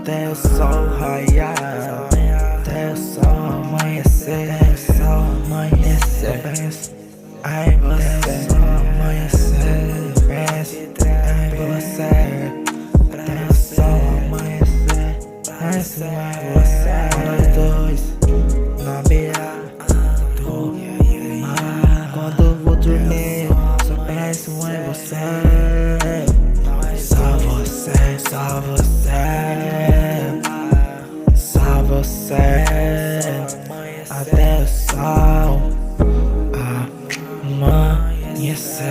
Até o sol raiar, até o sol amanhecer, eu penso em você, penso em você. Até o sol amanhecer, penso em você. Nós dois na beira do mar. Quando vou dormir, só penso em você. Só você, só você, só você. Até o sol amanhecer,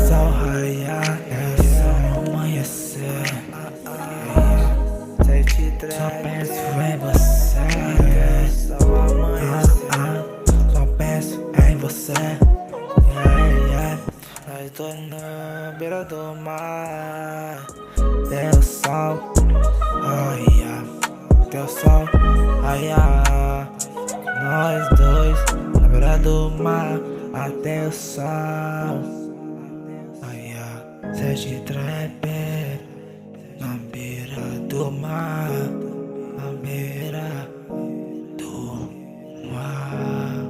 sol raiar, sol amanhecer. Só penso em você, só penso em você. Nós dois na beira do mar. Até o sol raiar, até o sol raiar. Nós dois na beira do mar. Até o sol raiar. Seja trap na beira do mar, na beira do mar.